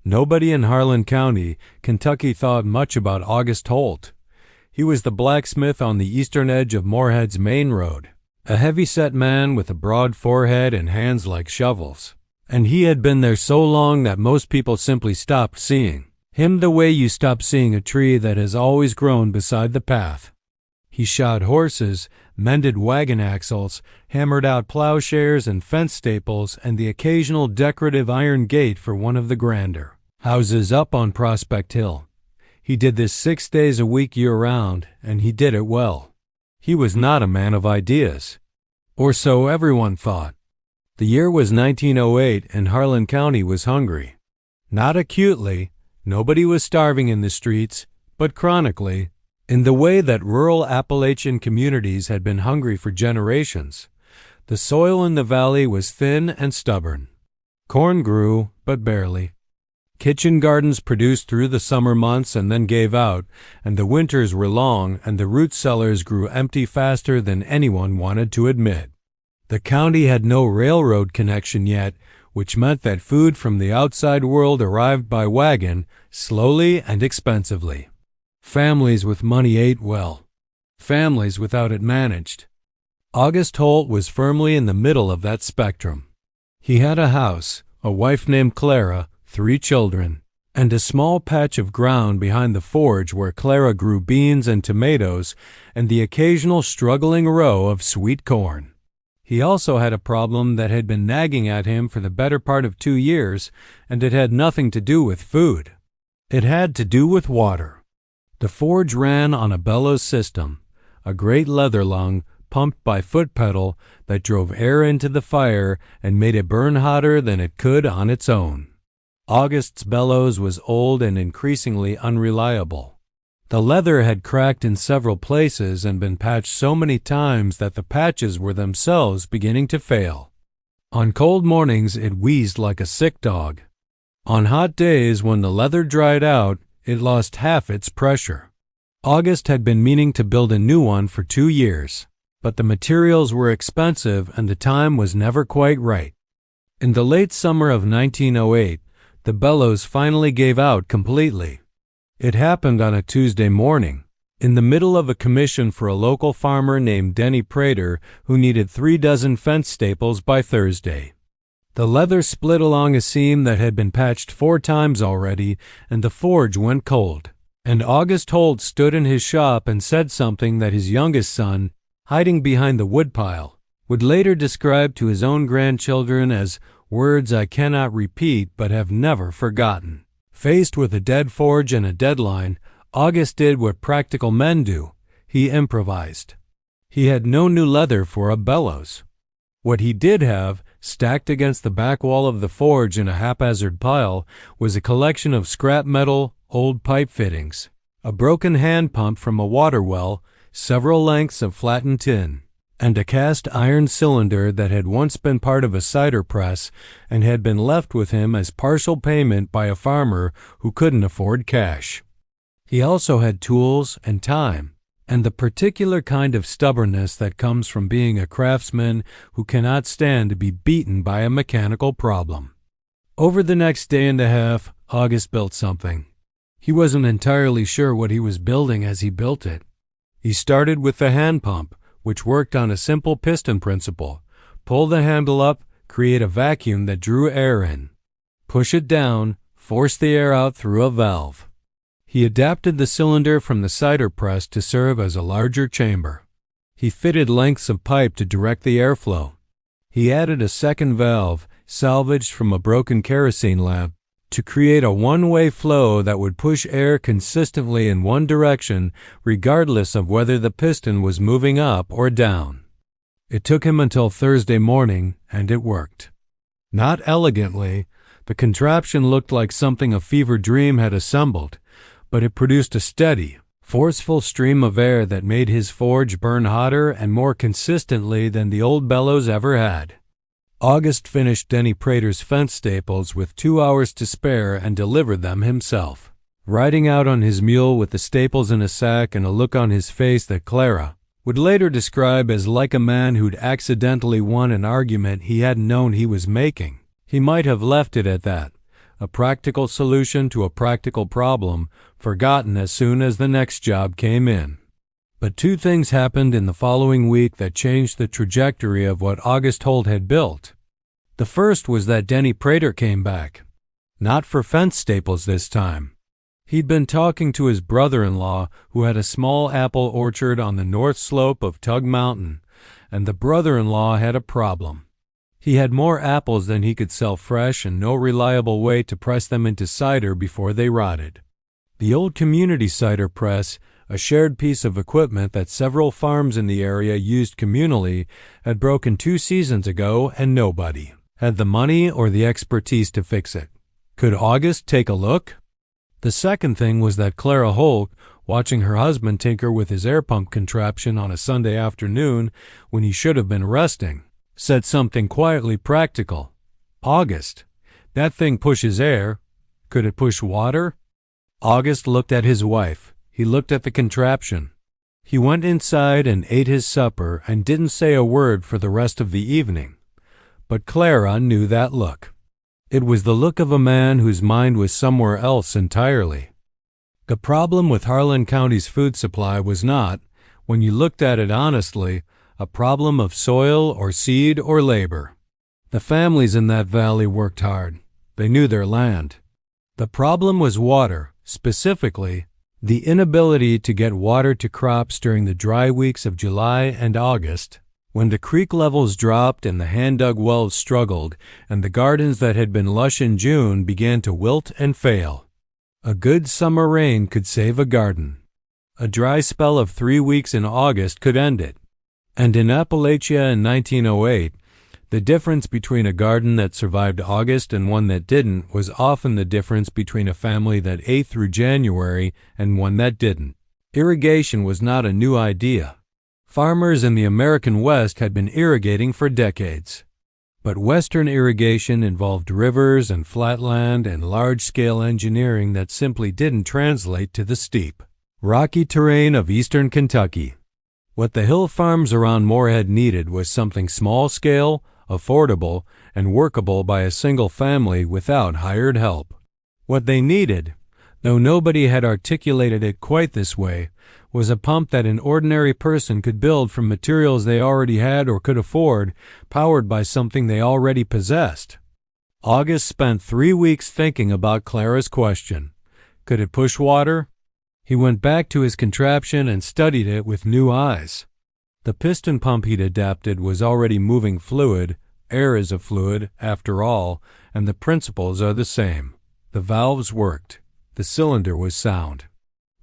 Nobody in Harlan County, Kentucky thought much about August Holt. He was the blacksmith on the eastern edge of Moorhead's main road, a heavy-set man with a broad forehead and hands like shovels. And he had been there so long that most people simply stopped seeing him the way you stop seeing a tree that has always grown beside the path. He shod horses, mended wagon axles, hammered out plowshares and fence staples, and the occasional decorative iron gate for one of the grander houses up on Prospect Hill. He did this 6 days a week year-round, and he did it well. He was not a man of ideas, or so everyone thought. The year was 1908, and Harlan County was hungry. Not acutely, nobody was starving in the streets, but chronically, in the way that rural Appalachian communities had been hungry for generations. The soil in the valley was thin and stubborn. Corn grew, but barely. Kitchen gardens produced through the summer months and then gave out, and the winters were long, and the root cellars grew empty faster than anyone wanted to admit. The county had no railroad connection yet, which meant that food from the outside world arrived by wagon, slowly and expensively. Families with money ate well. Families without it managed. August Holt was firmly in the middle of that spectrum. He had a house, a wife named Clara, 3 children, and a small patch of ground behind the forge where Clara grew beans and tomatoes and the occasional struggling row of sweet corn. He also had a problem that had been nagging at him for the better part of 2 years, and it had nothing to do with food. It had to do with water. The forge ran on a bellows system, a great leather lung pumped by foot pedal that drove air into the fire and made it burn hotter than it could on its own. August's bellows was old and increasingly unreliable. The leather had cracked in several places and been patched so many times that the patches were themselves beginning to fail. On cold mornings it wheezed like a sick dog. On hot days, when the leather dried out, it lost half its pressure. August had been meaning to build a new one for 2 years, but the materials were expensive and the time was never quite right. In the late summer of 1908, the bellows finally gave out completely. It happened on a Tuesday morning, in the middle of a commission for a local farmer named Denny Prater who needed 3 dozen fence staples by Thursday. The leather split along a seam that had been patched 4 times already, and the forge went cold. And August Holt stood in his shop and said something that his youngest son, hiding behind the woodpile, would later describe to his own grandchildren as words I cannot repeat but have never forgotten. Faced with a dead forge and a deadline, August did what practical men do. He improvised. He had no new leather for a bellows. What he did have, stacked against the back wall of the forge in a haphazard pile, was a collection of scrap metal, old pipe fittings, a broken hand pump from a water well, several lengths of flattened tin, and a cast iron cylinder that had once been part of a cider press and had been left with him as partial payment by a farmer who couldn't afford cash. He also had tools and time, and the particular kind of stubbornness that comes from being a craftsman who cannot stand to be beaten by a mechanical problem. Over the next day and a half, August built something. He wasn't entirely sure what he was building as he built it. He started with the hand pump, which worked on a simple piston principle. Pull the handle up, create a vacuum that drew air in. Push it down, force the air out through a valve. He adapted the cylinder from the cider press to serve as a larger chamber. He fitted lengths of pipe to direct the airflow. He added a second valve, salvaged from a broken kerosene lamp, to create a one-way flow that would push air consistently in one direction regardless of whether the piston was moving up or down. It took him until Thursday morning, and it worked. Not elegantly, the contraption looked like something a fever dream had assembled, but it produced a steady, forceful stream of air that made his forge burn hotter and more consistently than the old bellows ever had. August finished Denny Prater's fence staples with 2 hours to spare and delivered them himself, riding out on his mule with the staples in a sack and a look on his face that Clara would later describe as like a man who'd accidentally won an argument he hadn't known he was making. He might have left it at that, a practical solution to a practical problem, forgotten as soon as the next job came in. But two things happened in the following week that changed the trajectory of what August Holt had built. The first was that Denny Prater came back. Not for fence staples this time. He'd been talking to his brother-in-law, who had a small apple orchard on the north slope of Tug Mountain, and the brother-in-law had a problem. He had more apples than he could sell fresh and no reliable way to press them into cider before they rotted. The old community cider press, a shared piece of equipment that several farms in the area used communally, had broken 2 seasons ago, and nobody had the money or the expertise to fix it. Could August take a look? The second thing was that Clara Holt, watching her husband tinker with his air pump contraption on a Sunday afternoon when he should have been resting, said something quietly practical. "August, that thing pushes air. Could it push water?" August looked at his wife. He looked at the contraption. He went inside and ate his supper and didn't say a word for the rest of the evening. But Clara knew that look. It was the look of a man whose mind was somewhere else entirely. The problem with Harlan County's food supply was not, when you looked at it honestly, a problem of soil or seed or labor. The families in that valley worked hard. They knew their land. The problem was water, specifically, the inability to get water to crops during the dry weeks of July and August, when the creek levels dropped and the hand-dug wells struggled, and the gardens that had been lush in June began to wilt and fail. A good summer rain could save a garden. A dry spell of 3 weeks in August could end it. And in Appalachia in 1908, the difference between a garden that survived August and one that didn't was often the difference between a family that ate through January and one that didn't. Irrigation was not a new idea. Farmers in the American West had been irrigating for decades. But Western irrigation involved rivers and flatland and large-scale engineering that simply didn't translate to the steep, rocky terrain of eastern Kentucky. What the hill farms around Morehead needed was something small-scale, affordable, and workable by a single family without hired help. What they needed, though nobody had articulated it quite this way, was a pump that an ordinary person could build from materials they already had or could afford, powered by something they already possessed. August spent 3 weeks thinking about Clara's question. Could it push water? He went back to his contraption and studied it with new eyes. The piston pump he'd adapted was already moving fluid. Air is a fluid, after all, and the principles are the same. The valves worked. The cylinder was sound.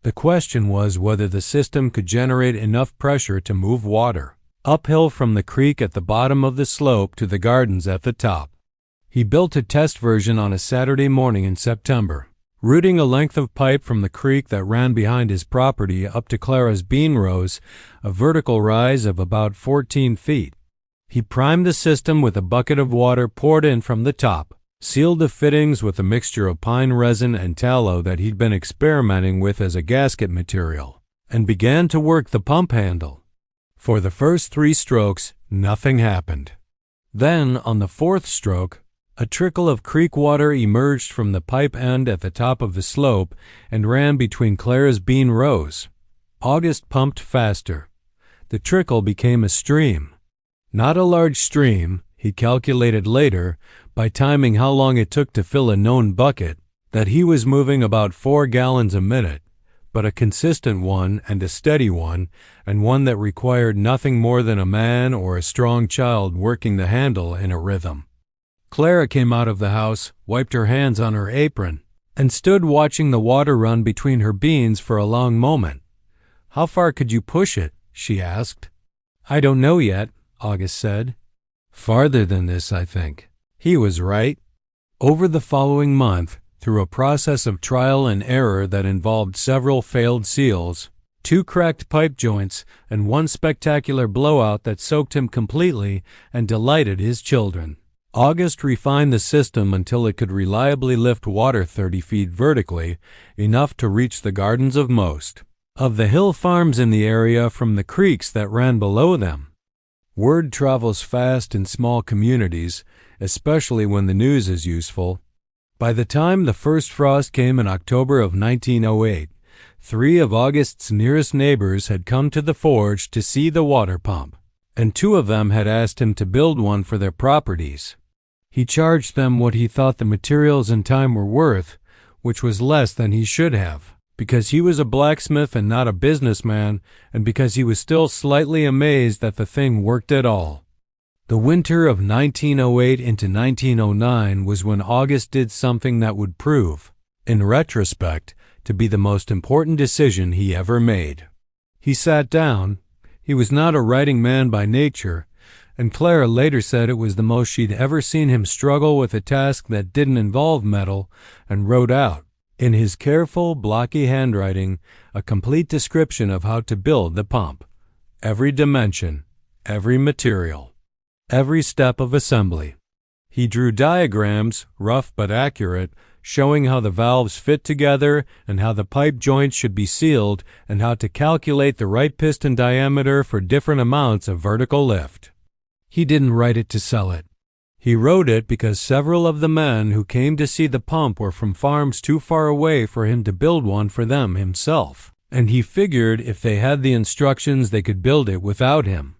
The question was whether the system could generate enough pressure to move water uphill from the creek at the bottom of the slope to the gardens at the top. He built a test version on a Saturday morning in September, routing a length of pipe from the creek that ran behind his property up to Clara's bean rows, a vertical rise of about 14 feet. He primed the system with a bucket of water poured in from the top, sealed the fittings with a mixture of pine resin and tallow that he'd been experimenting with as a gasket material, and began to work the pump handle. For the first 3 strokes, nothing happened. Then, on the 4th stroke, a trickle of creek water emerged from the pipe end at the top of the slope and ran between Clara's bean rows. August pumped faster. The trickle became a stream. Not a large stream, he calculated later, by timing how long it took to fill a known bucket, that he was moving about 4 gallons a minute, but a consistent one and a steady one, and one that required nothing more than a man or a strong child working the handle in a rhythm. Clara came out of the house, wiped her hands on her apron, and stood watching the water run between her beans for a long moment. "How far could you push it?" she asked. "I don't know yet," August said. "Farther than this, I think." He was right. Over the following month, through a process of trial and error that involved several failed seals, 2 cracked pipe joints, and 1 spectacular blowout that soaked him completely and delighted his children, August refined the system until it could reliably lift water 30 feet vertically, enough to reach the gardens of most of the hill farms in the area from the creeks that ran below them. Word travels fast in small communities, especially when the news is useful. By the time the first frost came in October of 1908, 3 of August's nearest neighbors had come to the forge to see the water pump, and 2 of them had asked him to build one for their properties. He charged them what he thought the materials and time were worth, which was less than he should have, because he was a blacksmith and not a businessman, and because he was still slightly amazed that the thing worked at all. The winter of 1908 into 1909 was when August did something that would prove, in retrospect, to be the most important decision he ever made. He sat down. He was not a writing man by nature, and Clara later said it was the most she'd ever seen him struggle with a task that didn't involve metal, and wrote out, in his careful, blocky handwriting, a complete description of how to build the pump. Every dimension, every material, every step of assembly. He drew diagrams, rough but accurate, showing how the valves fit together and how the pipe joints should be sealed and how to calculate the right piston diameter for different amounts of vertical lift. He didn't write it to sell it. He wrote it because several of the men who came to see the pump were from farms too far away for him to build one for them himself, and he figured if they had the instructions they could build it without him.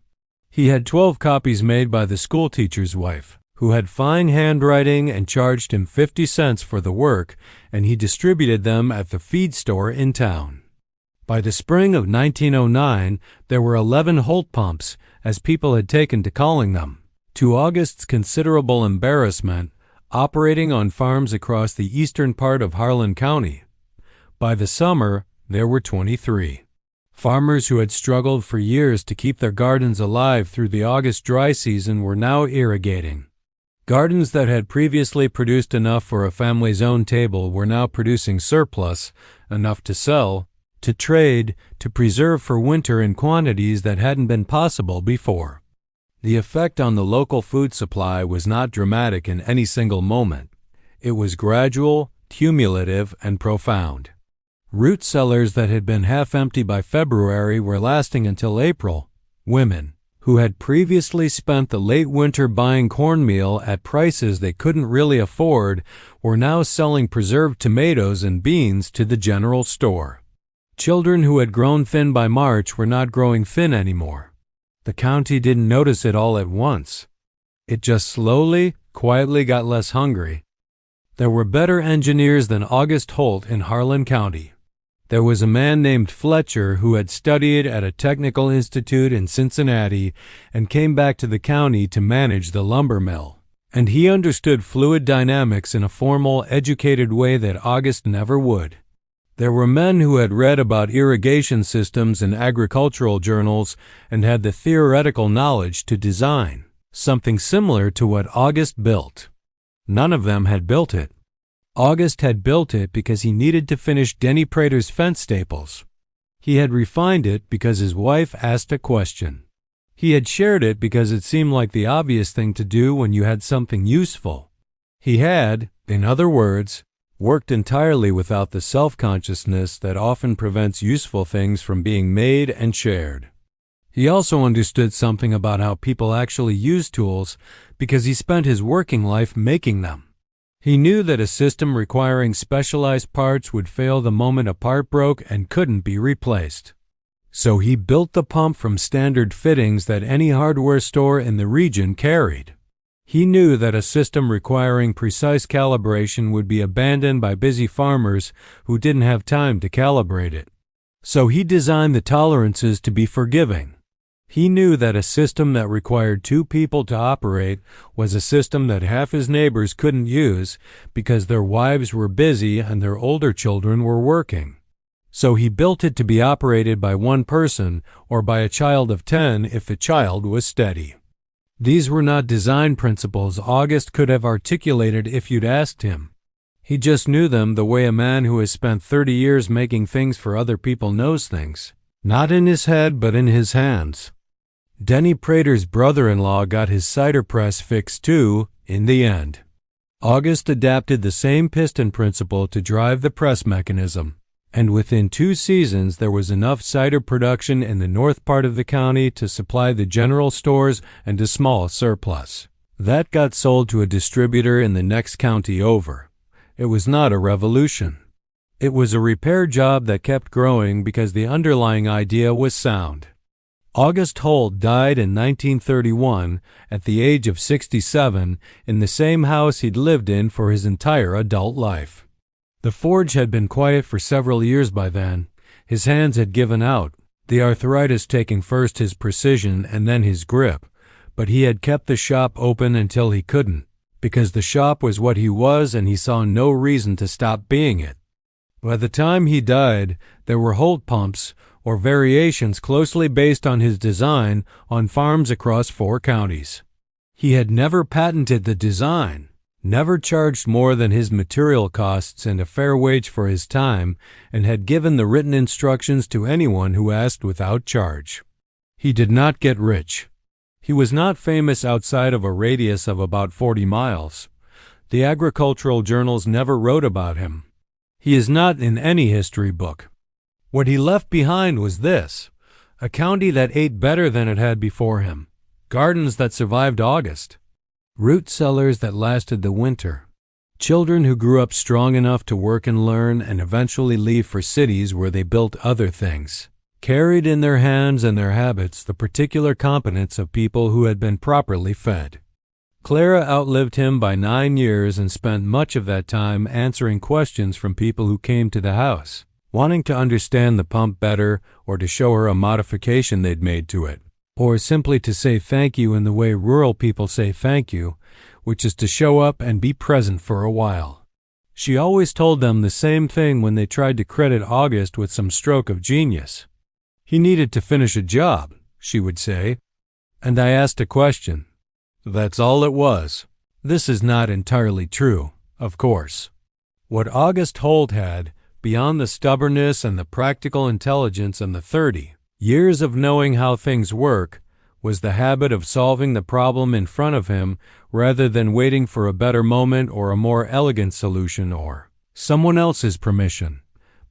He had 12 copies made by the schoolteacher's wife, who had fine handwriting and charged him 50 cents for the work, and he distributed them at the feed store in town. By the spring of 1909, there were 11 Holt pumps, as people had taken to calling them, to August's considerable embarrassment, operating on farms across the eastern part of Harlan County. By the summer, there were 23. Farmers who had struggled for years to keep their gardens alive through the August dry season were now irrigating. Gardens that had previously produced enough for a family's own table were now producing surplus, enough to sell, to trade, to preserve for winter in quantities that hadn't been possible before. The effect on the local food supply was not dramatic in any single moment. It was gradual, cumulative, and profound. Root cellars that had been half empty by February were lasting until April. Women, who had previously spent the late winter buying cornmeal at prices they couldn't really afford, were now selling preserved tomatoes and beans to the general store. Children who had grown thin by March were not growing thin anymore. The county didn't notice it all at once. It just slowly, quietly got less hungry. There were better engineers than August Holt in Harlan County. There was a man named Fletcher who had studied at a technical institute in Cincinnati and came back to the county to manage the lumber mill. And he understood fluid dynamics in a formal, educated way that August never would. There were men who had read about irrigation systems in agricultural journals and had the theoretical knowledge to design something similar to what August built. None of them had built it. August had built it because he needed to finish Denny Prater's fence staples. He had refined it because his wife asked a question. He had shared it because it seemed like the obvious thing to do when you had something useful. He had, in other words, worked entirely without the self-consciousness that often prevents useful things from being made and shared. He also understood something about how people actually use tools because he spent his working life making them. He knew that a system requiring specialized parts would fail the moment a part broke and couldn't be replaced. So he built the pump from standard fittings that any hardware store in the region carried. He knew that a system requiring precise calibration would be abandoned by busy farmers who didn't have time to calibrate it. So he designed the tolerances to be forgiving. He knew that a system that required 2 people to operate was a system that half his neighbors couldn't use because their wives were busy and their older children were working. So he built it to be operated by 1 person or by a child of 10 if the child was steady. These were not design principles August could have articulated if you'd asked him. He just knew them the way a man who has spent 30 years making things for other people knows things. Not in his head, but in his hands. Denny Prater's brother-in-law got his cider press fixed too, in the end. August adapted the same piston principle to drive the press mechanism, and within 2 seasons there was enough cider production in the north part of the county to supply the general stores and a small surplus. That got sold to a distributor in the next county over. It was not a revolution. It was a repair job that kept growing because the underlying idea was sound. August Holt died in 1931 at the age of 67 in the same house he'd lived in for his entire adult life. The forge had been quiet for several years by then. His hands had given out, the arthritis taking first his precision and then his grip, but he had kept the shop open until he couldn't, because the shop was what he was and he saw no reason to stop being it. By the time he died, there were Holt pumps, or variations closely based on his design, on farms across 4 counties. He had never patented the design, never charged more than his material costs and a fair wage for his time, and had given the written instructions to anyone who asked without charge. He did not get rich. He was not famous outside of a radius of about 40 miles. The agricultural journals never wrote about him. He is not in any history book. What he left behind was this: a county that ate better than it had before him, gardens that survived August, root cellars that lasted the winter, children who grew up strong enough to work and learn and eventually leave for cities where they built other things, carried in their hands and their habits the particular competence of people who had been properly fed. Clara outlived him by 9 years and spent much of that time answering questions from people who came to the house, wanting to understand the pump better or to show her a modification they'd made to it, or simply to say thank you in the way rural people say thank you, which is to show up and be present for a while. She always told them the same thing when they tried to credit August with some stroke of genius. He needed to finish a job, she would say, and I asked a question. That's all it was. This is not entirely true, of course. What August Holt had, beyond the stubbornness and the practical intelligence and the 30 years of knowing how things work, was the habit of solving the problem in front of him rather than waiting for a better moment or a more elegant solution or someone else's permission.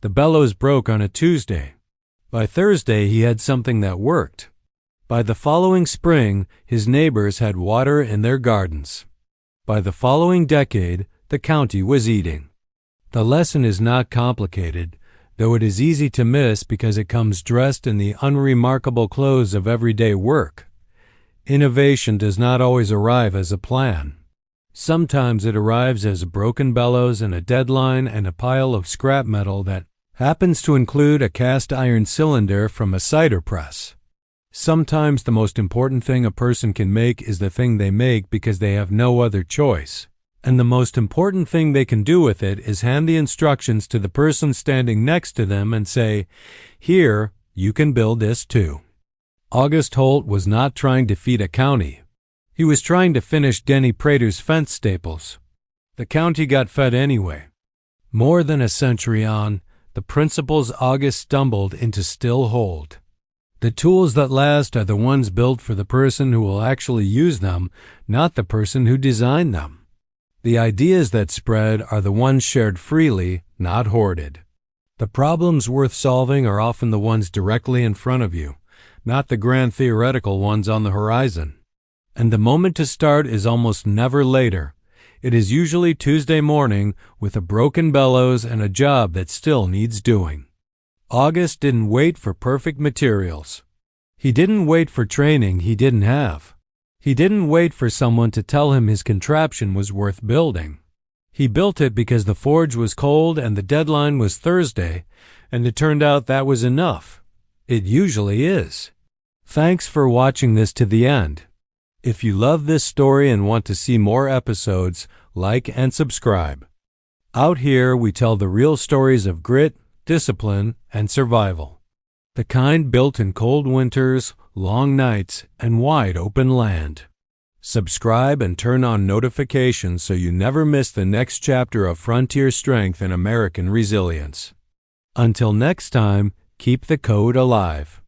The bellows broke on a Tuesday. By Thursday he had something that worked. By the following spring, his neighbors had water in their gardens. By the following decade, the county was eating. The lesson is not complicated, though it is easy to miss because it comes dressed in the unremarkable clothes of everyday work. Innovation does not always arrive as a plan. Sometimes it arrives as broken bellows and a deadline and a pile of scrap metal that happens to include a cast iron cylinder from a cider press. Sometimes the most important thing a person can make is the thing they make because they have no other choice. And the most important thing they can do with it is hand the instructions to the person standing next to them and say, "Here, you can build this too." August Holt was not trying to feed a county. He was trying to finish Denny Prater's fence staples. The county got fed anyway. More than a century on, the principles August stumbled into still hold. The tools that last are the ones built for the person who will actually use them, not the person who designed them. The ideas that spread are the ones shared freely, not hoarded. The problems worth solving are often the ones directly in front of you, not the grand theoretical ones on the horizon. And the moment to start is almost never later. It is usually Tuesday morning with a broken bellows and a job that still needs doing. August didn't wait for perfect materials. He didn't wait for training he didn't have. He didn't wait for someone to tell him his contraption was worth building. He built it because the forge was cold and the deadline was Thursday, and it turned out that was enough. It usually is. Thanks for watching this to the end. If you love this story and want to see more episodes, like and subscribe. Out here, we tell the real stories of grit, discipline, and survival. The kind built in cold winters, long nights, and wide open land. Subscribe and turn on notifications so you never miss the next chapter of frontier strength and American resilience. Until next time, keep the code alive.